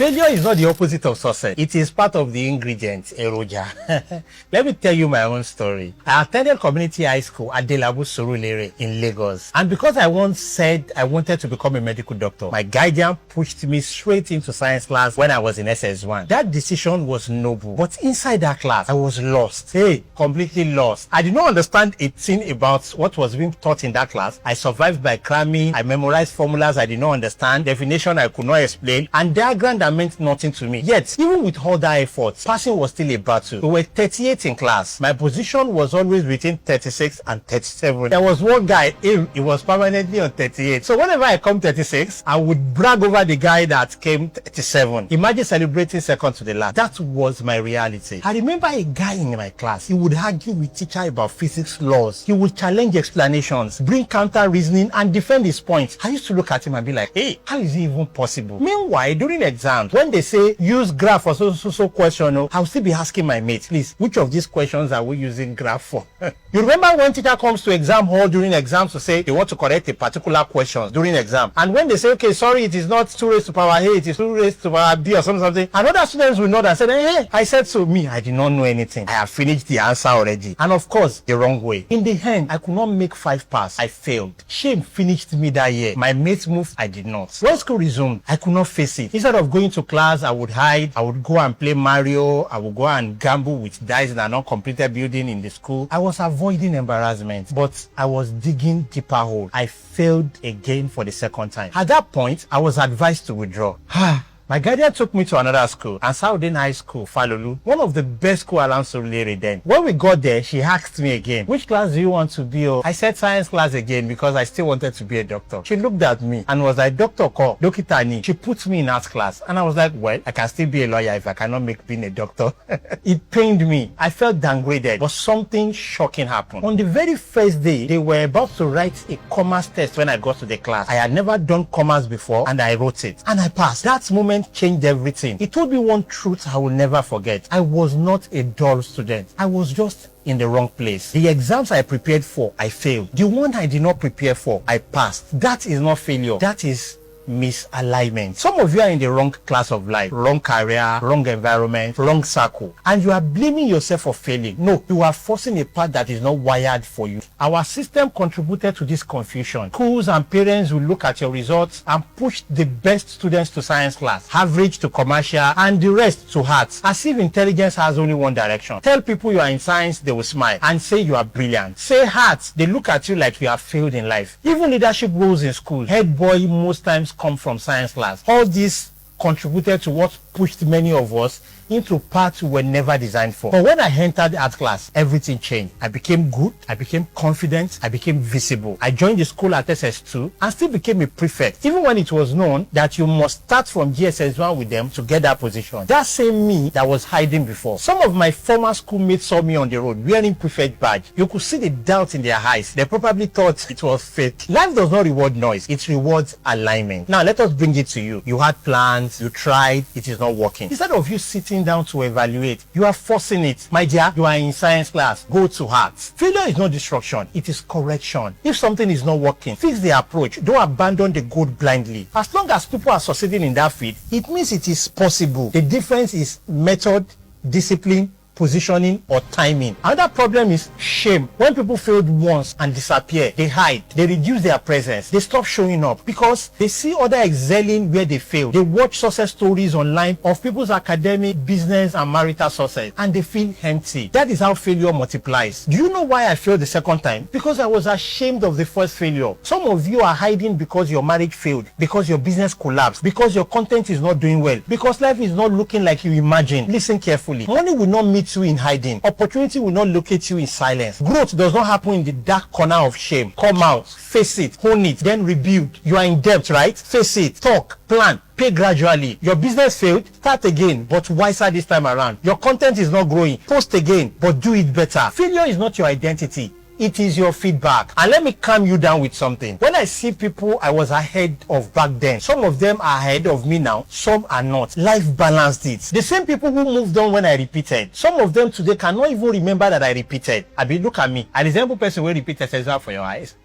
Failure is not the opposite of success. It is part of the ingredients, eroja. Let me tell you my own story. I attended community high school at Delabu Surulere in Lagos. And because I once said I wanted to become a medical doctor, my guardian pushed me straight into science class when I was in SS1. That decision was noble. But inside that class, I was lost. Hey, completely lost. I did not understand a thing about what was being taught in that class. I survived by cramming. I memorized formulas I did not understand, definition I could not explain, and diagram that meant nothing to me. Yet, even with all that effort, passing was still a battle. We were 38 in class. My position was always between 36 and 37. There was one guy, he was permanently on 38. So whenever I come 36, I would brag over the guy that came 37. Imagine celebrating second to the last. That was my reality. I remember a guy in my class. He would argue with teacher about physics laws. He would challenge explanations, bring counter reasoning, and defend his points. I used to look at him and be like, hey, how is it even possible? Meanwhile, during exams, when they say use graph for so question, I'll still be asking my mates, please, which of these questions are we using graph for? You remember when teacher comes to exam hall during exams to say they want to correct a particular question during exam, and when they say, okay, sorry, it is not 2 raised to power A, it is 2 raised to power B or something, and other students will nod and say, hey, I said so. Me, I did not know anything. I have finished the answer already, and of course, the wrong way. In the end, I could not make 5 pass. I failed. Shame finished me that year. My mates moved, I did not. When school resumed, I could not face it. Instead of going to class, I would hide. I would go and play Mario. I would go and gamble with dice in an uncompleted building in the school. I was avoiding embarrassment, but I was digging deeper hole. I failed again for the second time. At that point, I was advised to withdraw. My guardian took me to another school, Ansarudeen High School, Falolu, one of the best schools around Surulere then. When we got there, she asked me again, which class do you want to be? I said science class again because I still wanted to be a doctor. She looked at me and was like, Dr. Ko, Dokita ni. She put me in art class and I was like, well, I can still be a lawyer if I cannot make being a doctor. It pained me. I felt downgraded, but something shocking happened. On the very first day, they were about to write a commerce test when I got to the class. I had never done commerce before and I wrote it and I passed. That moment changed everything. It told me one truth I will never forget. I was not a dull student. I was just in the wrong place. The exams I prepared for, I failed. The one I did not prepare for, I passed. That is not failure. That is misalignment. Some of you are in the wrong class of life, wrong career, wrong environment, wrong circle, and you are blaming yourself for failing. No, you are forcing a path that is not wired for you. Our system contributed to this confusion. Schools and parents will look at your results and push the best students to science class, average to commercial, and the rest to arts, as if intelligence has only one direction. Tell people you are in science, they will smile and say you are brilliant. Say arts, they look at you like you have failed in life. Even leadership roles in school, head boy most times come from science class. All this contributed to what pushed many of us into paths we were never designed for. But when I entered art class, everything changed. I became good, I became confident, I became visible. I joined the school at SS2 and still became a prefect, even when it was known that you must start from GSS1 with them to get that position. That same me that was hiding before. Some of my former schoolmates saw me on the road wearing prefect badge. You could see the doubt in their eyes. They probably thought it was fake. Life does not reward noise, it rewards alignment. Now let us bring it to you. You had plans, you tried, it is not working. Instead of you sitting down to evaluate, you are forcing it. My dear, you are in science class, go to arts. Failure is not destruction, it is correction. If something is not working, fix the approach. Don't abandon the goal blindly. As long as people are succeeding in that field, it means it is possible. The difference is method, discipline, positioning, or timing. Another problem is shame. When people failed once and disappear, they hide, they reduce their presence, they stop showing up because they see others excelling where they failed. They watch success stories online of people's academic, business, and marital success, and they feel empty. That is how failure multiplies. Do you know why I failed the second time? Because I was ashamed of the first failure. Some of you are hiding because your marriage failed, because your business collapsed, because your content is not doing well, because life is not looking like you imagined. Listen carefully. Money will not meet you in hiding. Opportunity will not locate you in silence. Growth does not happen in the dark corner of shame. Come out, face it, own it, then rebuild. You are in debt, right? Face it, talk, plan, pay gradually. Your business failed, start again, but wiser this time around. Your content is not growing, post again, but do it better. Failure is not your identity. It is your feedback. And let me calm you down with something. When I see people I was ahead of back then, some of them are ahead of me now, some are not. Life balanced it. The same people who moved on when I repeated, some of them today cannot even remember that I repeated. I mean, look at me. I resemble person who repeated says that for your eyes.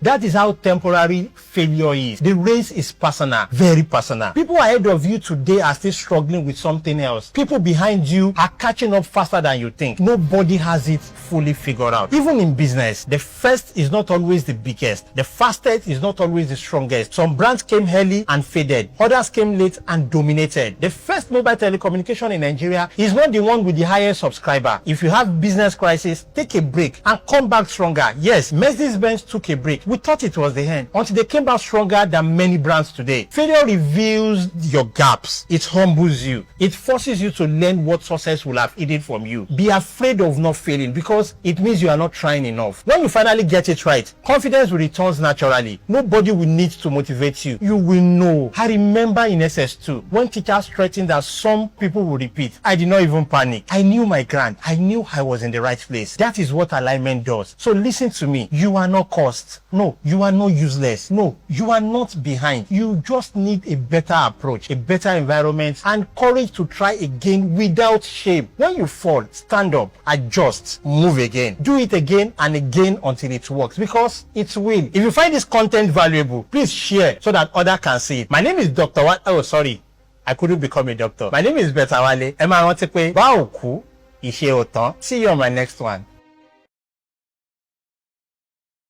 That is how temporary failure is. The race is personal, very personal. People ahead of you today are still struggling with something else. People behind you are catching up faster than you think. Nobody has it fully figured out. Even in business, the first is not always the biggest. The fastest is not always the strongest. Some brands came early and faded. Others came late and dominated. The first mobile telecommunication in Nigeria is not the one with the highest subscriber. If you have business crisis, take a break and come back stronger. Yes, Mercedes-Benz took a break. We thought it was the end until they came back stronger than many brands today. Failure reveals your gaps. It humbles you. It forces you to learn what success will have hidden from you. Be afraid of not failing because it means you are not trying enough. When you finally get it right, confidence will return naturally. Nobody will need to motivate you. You will know. I remember in SS2 when teachers threatened that some people will repeat. I did not even panic. I knew my ground. I knew I was in the right place. That is what alignment does. So listen to me. You are not cursed. No, you are not useless. No, you are not behind. You just need a better approach, a better environment, and courage to try again without shame. When you fall, stand up, adjust, move again. Do it again and again until it works, because it will. If you find this content valuable, please share so that others can see it. My name is Dr. Oh, sorry. I couldn't become a doctor. My name is Betawale. Ẹ máa rántí pé bá òkú, ìṣe ò tán. See you on my next one.